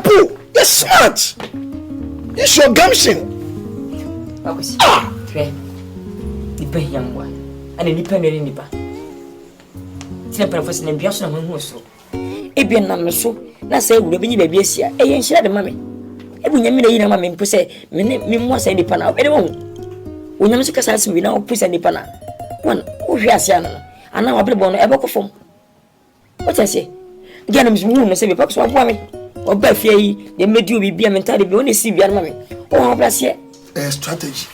careful. You're smart. It's your gumption. Nipa yamwa. Ana nipa no nipa. Tina para fosse na bia so na ho so. Ebia na me so na say wura bi baabi asia. Eye nhira de mame. Ebu nyame na yi na mame mpo say me mo say nipa na. Ebe wo. Onyame so kasa asem bi na opu say nipa na. Wan wo hwe asia na. Ana wa brebo no ebe ko fom. What I say? Gya na me so no say be papa so aboa me. Oba fie yi de medi obi bia mentale bi woni si bia na mame. O ho brasie. Strategy.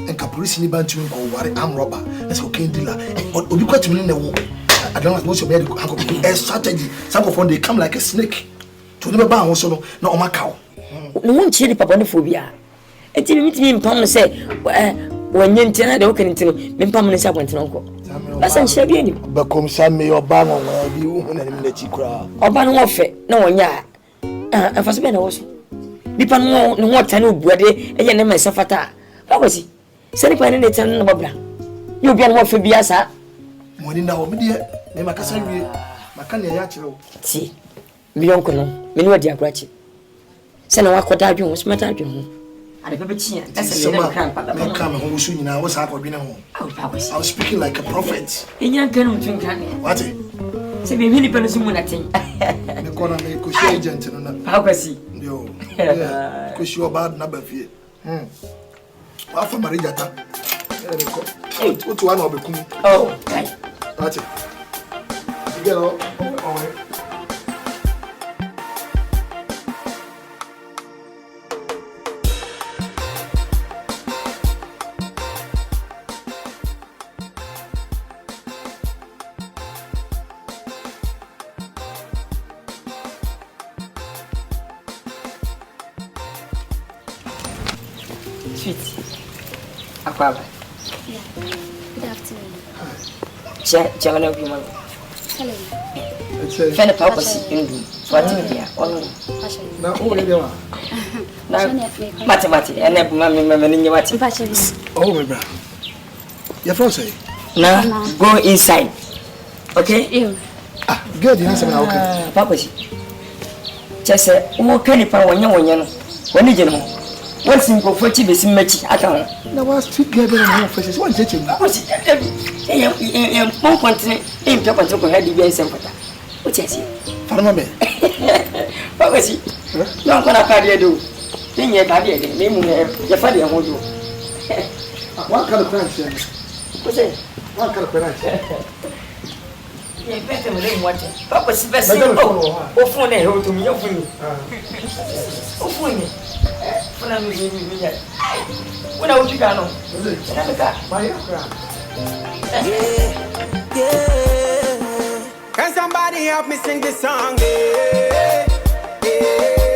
And police ni bantu ko ware am robber. Let's go can dealer. Obi kwatu ni na wo. I don't know most of them a strategy. Some of them they come like a snake. To never ba won so no na o maka wo. No won chiri papa no phobia. Enti me mitimi mpam no say wanye ntina de wo kan ntino me mpam no say abontina nko. Asa nhyia bi ani. Ba kom sa me oba no wa bi wo na nim na chi kura. Oba no wo fe na wonya a afaso be na wo so. Nipa no no wota na obuade eye na me safata. Bakwasi. Sani pa ne tan na babla. You bi an wo fe bia sa. Moni na wo me de me makasa wie. Maka ne ya kire wo. Ti. Mi yonko no. Me ni wadi akrachi. Sana wakoda adwon, so meta adwon ho. Ade bebe chia. Esa me kan pa. Me kan me ho so nyina wo sa akodi ne ho. I was speaking like a prophet. Enya kan mutun kan. What? Se be hini pele so munatin. Me kona me ko shi agent no na. Bakwasi. Yo. Ko shi oba na ba fie. Afa marijata. What one of the oh, right. That's it. You get all right. Sweet. Akwaba. Yeah. Good afternoon. Jamana Bima. Hello. Fena Papas in Fatia. Now, who are you? Mathematics, and then Mammy Mati. Oh, my brother. Your phone say? Now, go inside. Okay? Good, you answer okay. Papas. Just say, who can you find when you know? What's in for Tibis match? I can't. Now, what's together in your faces? One teaching. What's it? One continent in top of the head, you guys. What is it? Farmer, what was it? No, what I do. Then you have your father. I want you. What kind of plans? What's it? What kind of plans? You better than what? What was the best? Oh, phone it to me. Oh, phone it. When I was you gone, Can somebody help me sing this song? Yeah, yeah.